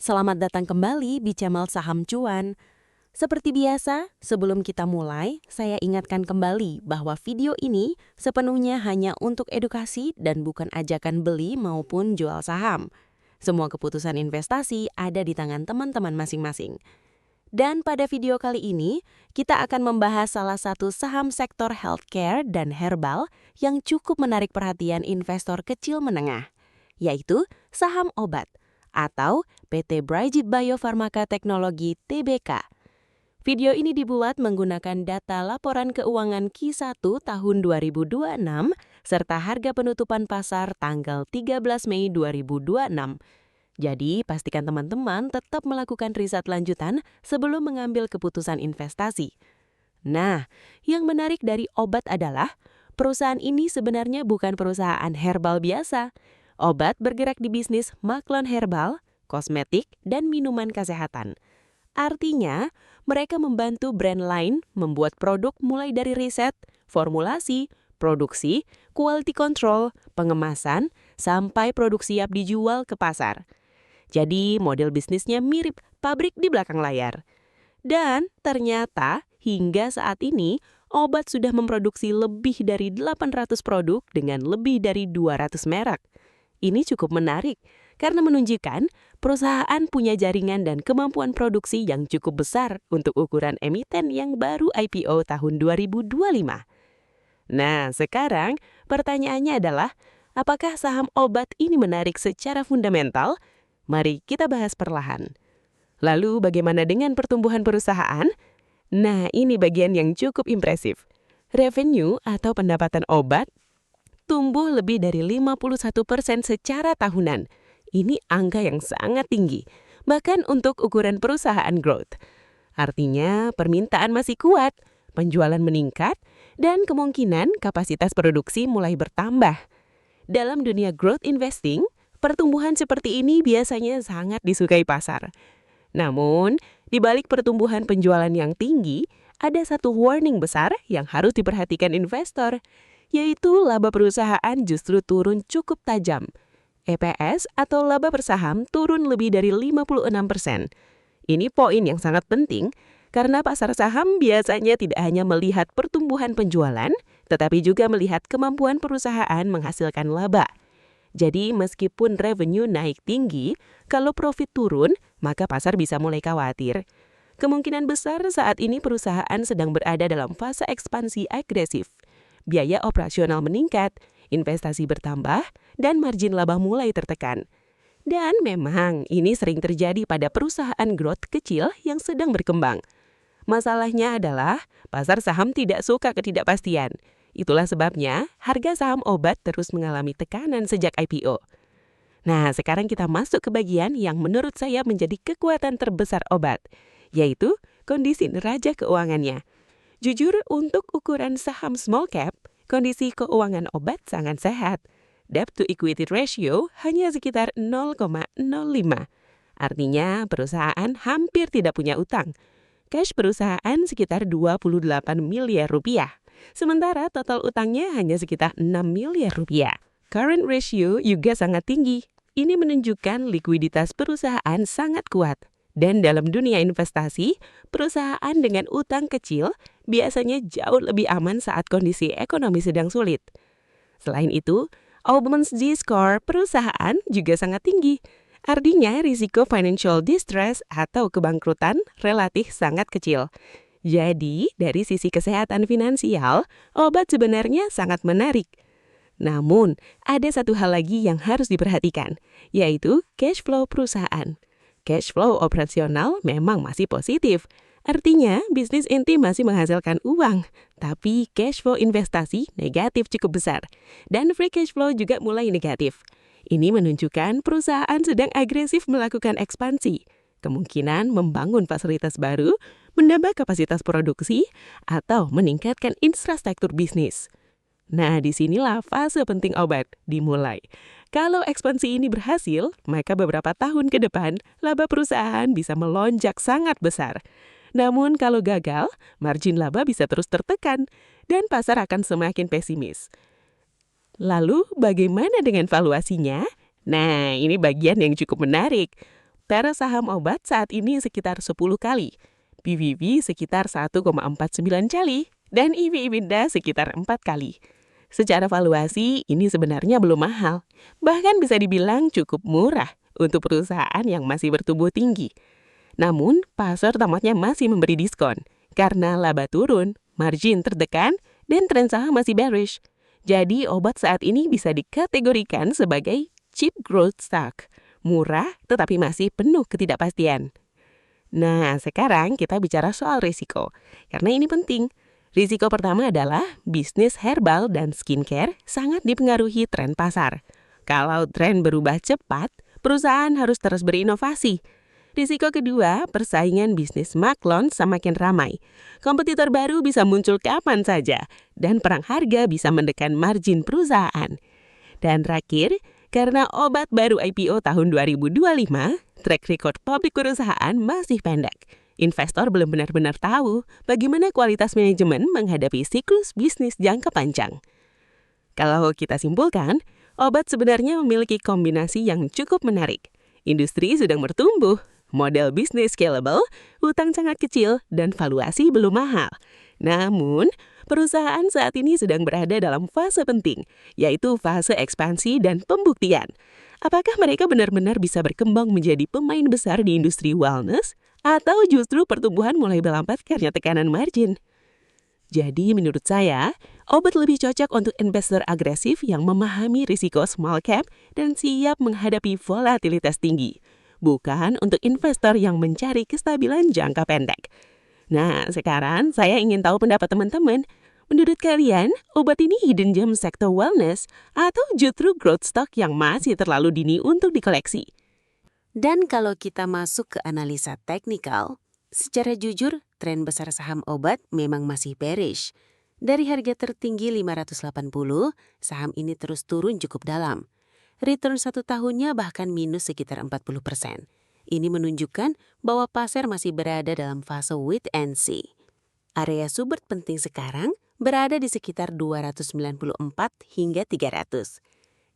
selamat datang kembali di channel Saham Cuan. Seperti biasa, sebelum kita mulai, saya ingatkan kembali bahwa video ini sepenuhnya hanya untuk edukasi dan bukan ajakan beli maupun jual saham. Semua keputusan investasi ada di tangan teman-teman masing-masing. Dan pada video kali ini, kita akan membahas salah satu saham sektor healthcare dan herbal yang cukup menarik perhatian investor kecil menengah, yaitu saham obat atau PT Brigitte Biofarmaka Teknologi Tbk. Video ini dibuat menggunakan data laporan keuangan Q1 tahun 2026 serta harga penutupan pasar tanggal 13 Mei 2026. Jadi, pastikan teman-teman tetap melakukan riset lanjutan sebelum mengambil keputusan investasi. Nah, yang menarik dari obat adalah perusahaan ini sebenarnya bukan perusahaan herbal biasa. Obat bergerak di bisnis maklon herbal, kosmetik, dan minuman kesehatan. Artinya, mereka membantu brand lain membuat produk mulai dari riset, formulasi, produksi, quality control, pengemasan, sampai produk siap dijual ke pasar. Jadi, model bisnisnya mirip pabrik di belakang layar. Dan ternyata, hingga saat ini, obat sudah memproduksi lebih dari 800 produk dengan lebih dari 200 merek. Ini cukup menarik karena menunjukkan perusahaan punya jaringan dan kemampuan produksi yang cukup besar untuk ukuran emiten yang baru IPO tahun 2025. Nah, sekarang pertanyaannya adalah, apakah saham obat ini menarik secara fundamental? Mari kita bahas perlahan. Lalu bagaimana dengan pertumbuhan perusahaan? Nah, ini bagian yang cukup impresif. Revenue atau pendapatan obat tumbuh lebih dari 51% secara tahunan. Ini angka yang sangat tinggi, bahkan untuk ukuran perusahaan growth. Artinya permintaan masih kuat, penjualan meningkat, dan kemungkinan kapasitas produksi mulai bertambah. Dalam dunia growth investing, pertumbuhan seperti ini biasanya sangat disukai pasar. Namun, di balik pertumbuhan penjualan yang tinggi, ada satu warning besar yang harus diperhatikan investor, yaitu laba perusahaan justru turun cukup tajam. EPS atau laba per saham turun lebih dari 56%. Ini poin yang sangat penting karena pasar saham biasanya tidak hanya melihat pertumbuhan penjualan, tetapi juga melihat kemampuan perusahaan menghasilkan laba. Jadi meskipun revenue naik tinggi, kalau profit turun, maka pasar bisa mulai khawatir. Kemungkinan besar saat ini perusahaan sedang berada dalam fase ekspansi agresif. Biaya operasional meningkat, investasi bertambah, dan margin laba mulai tertekan. Dan memang ini sering terjadi pada perusahaan growth kecil yang sedang berkembang. Masalahnya adalah pasar saham tidak suka ketidakpastian. Itulah sebabnya harga saham obat terus mengalami tekanan sejak IPO. Nah, sekarang kita masuk ke bagian yang menurut saya menjadi kekuatan terbesar obat, yaitu kondisi neraca keuangannya. Jujur, untuk ukuran saham small cap, kondisi keuangan obat sangat sehat. Debt to equity ratio hanya sekitar 0,05. Artinya, perusahaan hampir tidak punya utang. Cash perusahaan sekitar 28 miliar rupiah. Sementara total utangnya hanya sekitar 6 miliar rupiah. Current ratio juga sangat tinggi. Ini menunjukkan likuiditas perusahaan sangat kuat. Dan dalam dunia investasi, perusahaan dengan utang kecil biasanya jauh lebih aman saat kondisi ekonomi sedang sulit. Selain itu, Auburn's Z-score perusahaan juga sangat tinggi. Artinya risiko financial distress atau kebangkrutan relatif sangat kecil. Jadi, dari sisi kesehatan finansial, obat sebenarnya sangat menarik. Namun, ada satu hal lagi yang harus diperhatikan, yaitu cash flow perusahaan. Cash flow operasional memang masih positif. Artinya, bisnis inti masih menghasilkan uang, tapi cash flow investasi negatif cukup besar. Dan free cash flow juga mulai negatif. Ini menunjukkan perusahaan sedang agresif melakukan ekspansi. Kemungkinan membangun fasilitas baru, menambah kapasitas produksi, atau meningkatkan infrastruktur bisnis. Nah, disinilah fase penting obat dimulai. Kalau ekspansi ini berhasil, maka beberapa tahun ke depan, laba perusahaan bisa melonjak sangat besar. Namun kalau gagal, margin laba bisa terus tertekan, dan pasar akan semakin pesimis. Lalu, bagaimana dengan valuasinya? Nah, ini bagian yang cukup menarik. TER saham obat saat ini sekitar 10 kali, PBB sekitar 1,49 kali, dan EV/EBITDA sekitar 4 kali. Secara valuasi, ini sebenarnya belum mahal, bahkan bisa dibilang cukup murah untuk perusahaan yang masih bertumbuh tinggi. Namun, pasar tampaknya masih memberi diskon karena laba turun, margin tertekan, dan tren saham masih bearish. Jadi, obat saat ini bisa dikategorikan sebagai cheap growth stock, murah tetapi masih penuh ketidakpastian. Nah, sekarang kita bicara soal risiko, karena ini penting. Risiko pertama adalah bisnis herbal dan skincare sangat dipengaruhi tren pasar. Kalau tren berubah cepat, perusahaan harus terus berinovasi. Risiko kedua, persaingan bisnis maklon semakin ramai. Kompetitor baru bisa muncul kapan saja, dan perang harga bisa menekan margin perusahaan. Dan terakhir, karena obat baru IPO tahun 2025, track record publik perusahaan masih pendek. Investor belum benar-benar tahu bagaimana kualitas manajemen menghadapi siklus bisnis jangka panjang. Kalau kita simpulkan, obat sebenarnya memiliki kombinasi yang cukup menarik. Industri sedang bertumbuh, model bisnis scalable, utang sangat kecil, dan valuasi belum mahal. Namun, perusahaan saat ini sedang berada dalam fase penting, yaitu fase ekspansi dan pembuktian. Apakah mereka benar-benar bisa berkembang menjadi pemain besar di industri wellness, atau justru pertumbuhan mulai melambat karena tekanan margin? Jadi menurut saya, obat lebih cocok untuk investor agresif yang memahami risiko small cap dan siap menghadapi volatilitas tinggi, bukan untuk investor yang mencari kestabilan jangka pendek. Nah, sekarang saya ingin tahu pendapat teman-teman. Menurut kalian, obat ini hidden gem sektor wellness atau justru growth stock yang masih terlalu dini untuk dikoleksi? Dan kalau kita masuk ke analisa teknikal, secara jujur, tren besar saham obat memang masih bearish. Dari harga tertinggi 580, saham ini terus turun cukup dalam. Return 1 tahunnya bahkan minus sekitar 40%. Ini menunjukkan bahwa pasar masih berada dalam fase wait and see. Area support penting sekarang berada di sekitar 294 hingga 300.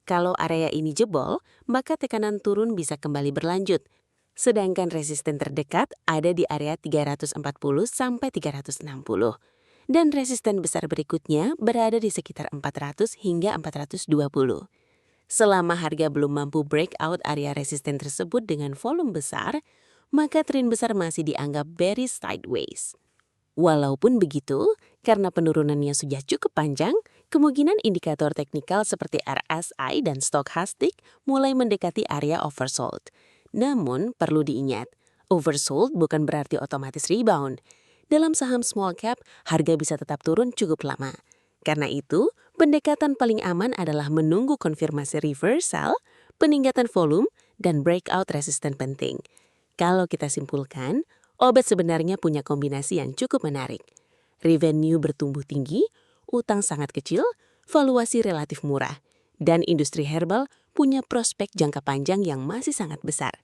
Kalau area ini jebol, maka tekanan turun bisa kembali berlanjut. Sedangkan resisten terdekat ada di area 340 sampai 360. Dan resisten besar berikutnya berada di sekitar 400 hingga 420. Selama harga belum mampu breakout area resisten tersebut dengan volume besar, maka tren besar masih dianggap bearish sideways. Walaupun begitu, karena penurunannya sudah cukup panjang, kemungkinan indikator teknikal seperti RSI dan stochastic mulai mendekati area oversold. Namun, perlu diingat, oversold bukan berarti otomatis rebound. Dalam saham small cap, harga bisa tetap turun cukup lama. Karena itu, pendekatan paling aman adalah menunggu konfirmasi reversal, peningkatan volume, dan breakout resisten penting. Kalau kita simpulkan, obat sebenarnya punya kombinasi yang cukup menarik. Revenue bertumbuh tinggi, utang sangat kecil, valuasi relatif murah, dan industri herbal punya prospek jangka panjang yang masih sangat besar.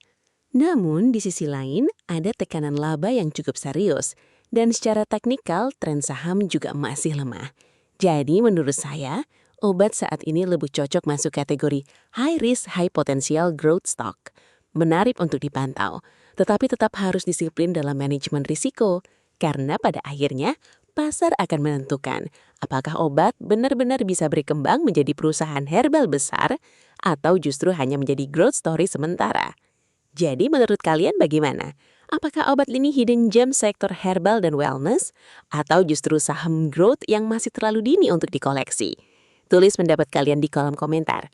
Namun, di sisi lain, ada tekanan laba yang cukup serius, dan secara teknikal, tren saham juga masih lemah. Jadi, menurut saya, obat saat ini lebih cocok masuk kategori high risk, high potential growth stock. Menarik untuk dipantau, tetapi tetap harus disiplin dalam manajemen risiko, karena pada akhirnya pasar akan menentukan apakah obat benar-benar bisa berkembang menjadi perusahaan herbal besar atau justru hanya menjadi growth story sementara. Jadi menurut kalian bagaimana? Apakah obat ini hidden gem sektor herbal dan wellness atau justru saham growth yang masih terlalu dini untuk dikoleksi? Tulis pendapat kalian di kolom komentar.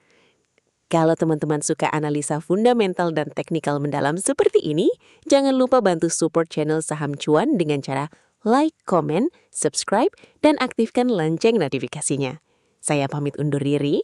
Kalau teman-teman suka analisa fundamental dan teknikal mendalam seperti ini, jangan lupa bantu support channel Saham Cuan dengan cara like, comment, subscribe, dan aktifkan lonceng notifikasinya. Saya pamit undur diri.